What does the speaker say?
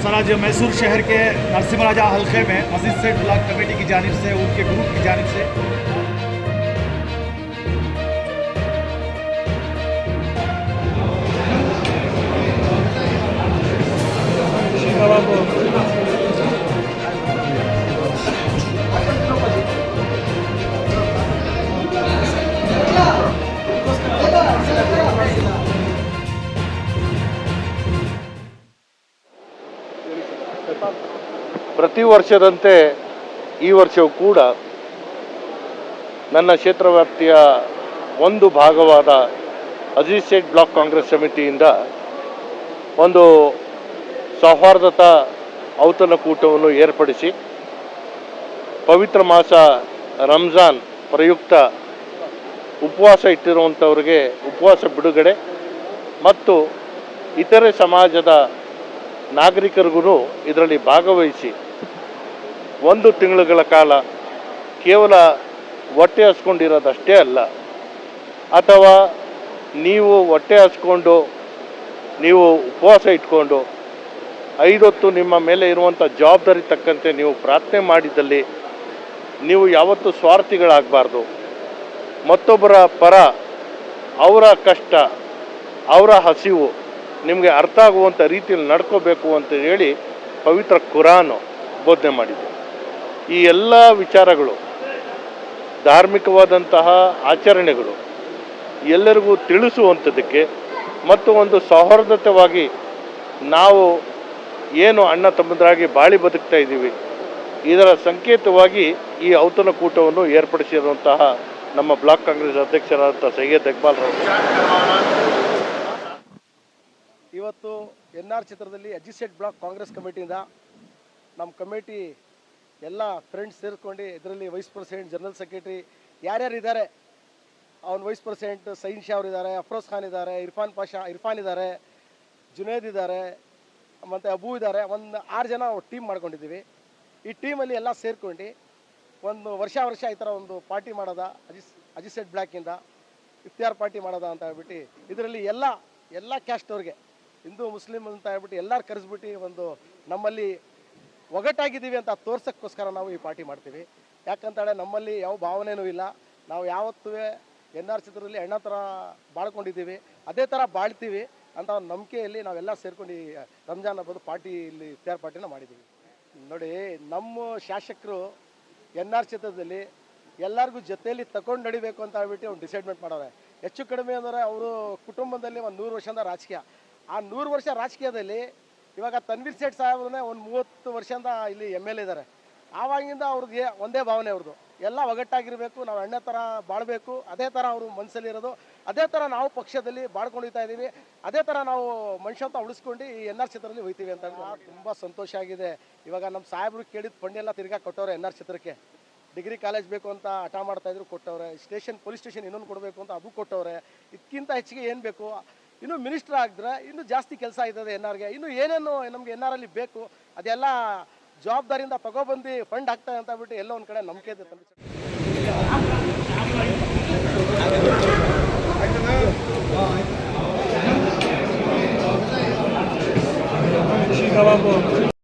Sir आज मैसूर शहर के नरसिम्हा राजा हल्के में मस्जिद सेठ ब्लॉक कमेटी की जानिब से उनके ग्रुप की जानिब से ಪ್ರತಿ ವರ್ಷದಂತೆ ಈ ವರ್ಷವೂ ಕೂಡ ನನ್ನ ಕ್ಷೇತ್ರ ವ್ಯಾಪ್ತಿಯ ಒಂದು ಭಾಗವಾದ ಅಜೀಜ್ ಸೇಠ್ ಬ್ಲಾಕ್ ಕಾಂಗ್ರೆಸ್ ಸಮಿತಿಯಿಂದ ಒಂದು ಸೌಹಾರ್ದತಾ ಔತಣಕೂಟವನ್ನು ಏರ್ಪಡಿಸಿ ಪವಿತ್ರ ಮಾಸ ರಂಜಾನ್ ಪ್ರಯುಕ್ತ ಉಪವಾಸ ಇಟ್ಟಿರುವಂಥವ್ರಿಗೆ ಉಪವಾಸ ಬಿಡುಗಡೆ ಮತ್ತು ಇತರೆ ಸಮಾಜದ ನಾಗರಿಕರಿಗೂ ಇದರಲ್ಲಿ ಭಾಗವಹಿಸಿ ಒಂದು ತಿಂಗಳುಗಳ ಕಾಲ ಕೇವಲ ಹೊಟ್ಟೆ ಹಸ್ಕೊಂಡಿರೋದಷ್ಟೇ ಅಲ್ಲ, ಅಥವಾ ನೀವು ಹೊಟ್ಟೆ ಹಸ್ಕೊಂಡು ನೀವು ಉಪವಾಸ ಇಟ್ಕೊಂಡು 5 ಹೊತ್ತು ನಿಮ್ಮ ಮೇಲೆ ಇರುವಂಥ ಜವಾಬ್ದಾರಿ ತಕ್ಕಂತೆ ನೀವು ಪ್ರಾರ್ಥನೆ ಮಾಡಿದಲ್ಲಿ ನೀವು ಯಾವತ್ತೂ ಸ್ವಾರ್ಥಿಗಳಾಗಬಾರ್ದು. ಮತ್ತೊಬ್ಬರ ಪರ ಅವರ ಕಷ್ಟ, ಅವರ ಹಸಿವು ನಿಮಗೆ ಅರ್ಥ ಆಗುವಂಥ ರೀತಿಯಲ್ಲಿ ನಡ್ಕೋಬೇಕು ಅಂತ ಹೇಳಿ ಪವಿತ್ರ ಕುರಾನ್ ಬೋಧನೆ ಮಾಡಿದೆ. ಈ ಎಲ್ಲ ವಿಚಾರಗಳು, ಧಾರ್ಮಿಕವಾದಂತಹ ಆಚರಣೆಗಳು ಎಲ್ಲರಿಗೂ ತಿಳಿಸುವಂಥದ್ದಕ್ಕೆ ಮತ್ತು ಒಂದು ಸೌಹಾರ್ದತೆವಾಗಿ ನಾವು ಏನು ಅಣ್ಣ ತಮ್ಮಂದರಾಗಿ ಬಾಳಿ ಬದುಕ್ತಾ ಇದ್ದೀವಿ, ಇದರ ಸಂಕೇತವಾಗಿ ಈ ಔತಣಕೂಟವನ್ನು ಏರ್ಪಡಿಸಿರುವಂತಹ ನಮ್ಮ ಬ್ಲಾಕ್ ಕಾಂಗ್ರೆಸ್ ಅಧ್ಯಕ್ಷರಾದಂಥ ಸೈಯದ್ ಇಕ್ಬಾಲ್ ರವರು ಇವತ್ತು NR ಚಿತ್ರದಲ್ಲಿ ಅಜೀಜ್ ಸೇಠ್ ಬ್ಲಾಕ್ ಕಾಂಗ್ರೆಸ್ ಕಮಿಟಿಯಿಂದ ನಮ್ಮ ಕಮಿಟಿ ಎಲ್ಲ ಫ್ರೆಂಡ್ಸ್ ಸೇರ್ಕೊಂಡು ಇದರಲ್ಲಿ ವೈಸ್ ಪ್ರೆಸಿಡೆಂಟ್, ಜನರಲ್ ಸೆಕ್ರೆಟರಿ ಯಾರ್ಯಾರು ಇದ್ದಾರೆ, ಅವನು ವೈಸ್ ಪ್ರೆಸಿಡೆಂಟ್ ಸೈನ್ ಶಾ ಅವರು ಇದ್ದಾರೆ, ಅಫ್ರೋಜ್ ಖಾನ್ ಇದ್ದಾರೆ, ಇರ್ಫಾನ್ ಇದ್ದಾರೆ, ಜುನೇದ್ ಇದ್ದಾರೆ, ಮತ್ತು ಅಬು ಇದ್ದಾರೆ. ಒಂದು 6 ಜನ ಟೀಮ್ ಮಾಡ್ಕೊಂಡಿದ್ದೀವಿ. ಈ ಟೀಮಲ್ಲಿ ಎಲ್ಲ ಸೇರ್ಕೊಂಡು ಒಂದು ವರ್ಷ ಈ ಥರ ಒಂದು ಪಾರ್ಟಿ ಮಾಡೋದ, ಅಜೀಜ್ ಸೇಠ್ ಬ್ಲ್ಯಾಕಿಂದ ಇಫ್ತಿಯಾರ್ ಪಾರ್ಟಿ ಮಾಡೋದ ಅಂತ ಹೇಳ್ಬಿಟ್ಟು ಇದರಲ್ಲಿ ಎಲ್ಲ ಕ್ಯಾಸ್ಟ್ ಅವ್ರಿಗೆ, ಹಿಂದೂ ಮುಸ್ಲಿಮ್ ಅಂತ ಹೇಳ್ಬಿಟ್ಟು ಎಲ್ಲರೂ ಕರೆಸ್ಬಿಟ್ಟು ಒಂದು ನಮ್ಮಲ್ಲಿ ಒಗ್ಗಟ್ಟಾಗಿದ್ದೀವಿ ಅಂತ ತೋರ್ಸೋಕ್ಕೋಸ್ಕರ ನಾವು ಈ ಪಾರ್ಟಿ ಮಾಡ್ತೀವಿ. ಯಾಕಂತೇಳಿ ನಮ್ಮಲ್ಲಿ ಯಾವ ಭಾವನೆಯೂ ಇಲ್ಲ. ನಾವು ಯಾವತ್ತೂ NR ಚಿತ್ರದಲ್ಲಿ ಅಣ್ಣ ಥರ ಬಾಳ್ಕೊಂಡಿದ್ದೀವಿ, ಅದೇ ಥರ ಬಾಳ್ತೀವಿ ಅಂತ ಒಂದು ನಂಬಿಕೆಯಲ್ಲಿ ನಾವೆಲ್ಲ ಸೇರ್ಕೊಂಡು ಈ ರಂಜಾನ್ ಹಬ್ಬದ ಪಾರ್ಟಿ ಇಲ್ಲಿ ಇಫ್ತಿಯಾರ್ ಪಾರ್ಟಿನ ಮಾಡಿದ್ದೀವಿ. ನೋಡಿ, ನಮ್ಮ ಶಾಸಕರು NR ಚಿತ್ರದಲ್ಲಿ ಎಲ್ಲರಿಗೂ ಜೊತೆಯಲ್ಲಿ ತಗೊಂಡು ನಡಿಬೇಕು ಅಂತ ಹೇಳ್ಬಿಟ್ಟು ಅವ್ನು ಡಿಸೈಡ್ಮೆಂಟ್ ಮಾಡೋರೆ. ಹೆಚ್ಚು ಕಡಿಮೆ ಅಂದರೆ ಅವರು ಕುಟುಂಬದಲ್ಲಿ ಒಂದು 100 ವರ್ಷದ ರಾಜಕೀಯ. ಆ 100 ವರ್ಷ ರಾಜಕೀಯದಲ್ಲಿ ಇವಾಗ ತನ್ವೀರ್ ಸೇಠ್ ಸಾಹೇಬ್ರನ್ನೇ ಒಂದು 30 ವರ್ಷದಿಂದ ಇಲ್ಲಿ MLA ಇದ್ದಾರೆ. ಆವಾಗಿಂದ ಅವ್ರಿಗೆ ಒಂದೇ ಭಾವನೆ ಅವ್ರದ್ದು, ಎಲ್ಲ ಒಗ್ಗಟ್ಟಾಗಿರಬೇಕು, ನಾವು ಎಣ್ಣೆ ಥರ ಬಾಳಬೇಕು, ಅದೇ ಥರ ಅವರು ಮನಸ್ಸಲ್ಲಿರೋದು, ಅದೇ ಥರ ನಾವು ಪಕ್ಷದಲ್ಲಿ ಬಾಳ್ಕೊಂಡಿತಾ ಇದ್ದೀವಿ, ಅದೇ ಥರ ನಾವು ಮನುಷ್ಯತ್ವ ಉಳಿಸ್ಕೊಂಡು ಈ NR ಚಿತ್ರದಲ್ಲಿ ಹೋಗ್ತೀವಿ ಅಂತ ತುಂಬ ಸಂತೋಷ ಆಗಿದೆ. ಇವಾಗ ನಮ್ಮ ಸಾಹೇಬ್ರು ಕೇಳಿದ ಫಂಡ್ ಎಲ್ಲ ತಿರ್ಗಾ ಕೊಟ್ಟವ್ರೆ. NR ಚಿತ್ರಕ್ಕೆ ಡಿಗ್ರಿ ಕಾಲೇಜ್ ಬೇಕು ಅಂತ ಹಠ ಮಾಡ್ತಾಯಿದ್ರು, ಕೊಟ್ಟವ್ರೆ. ಪೊಲೀಸ್ ಸ್ಟೇಷನ್ ಇನ್ನೊಂದು ಕೊಡಬೇಕು ಅಂತ ಅದು ಕೊಟ್ಟವ್ರೆ. ಇದಕ್ಕಿಂತ ಹೆಚ್ಚಿಗೆ ಏನು ಬೇಕು? ಇನ್ನೂ ಮಿನಿಸ್ಟರ್ ಆಗಿದ್ರೆ ಇನ್ನೂ ಜಾಸ್ತಿ ಕೆಲಸ ಆಯ್ತದೆ NRಗೆ. ಇನ್ನೂ ಏನೇನು ನಮಗೆ NRಲ್ಲಿ ಬೇಕು ಅದೆಲ್ಲ ಜವಾಬ್ದಾರಿಯಿಂದ ತಗೊಬಂದು ಫಂಡ್ ಆಗ್ತದೆ ಅಂತ ಹೇಳ್ಬಿಟ್ಟು ಎಲ್ಲ ಒಂದು ಕಡೆ ನಂಬಿಕೆ ಇದೆ.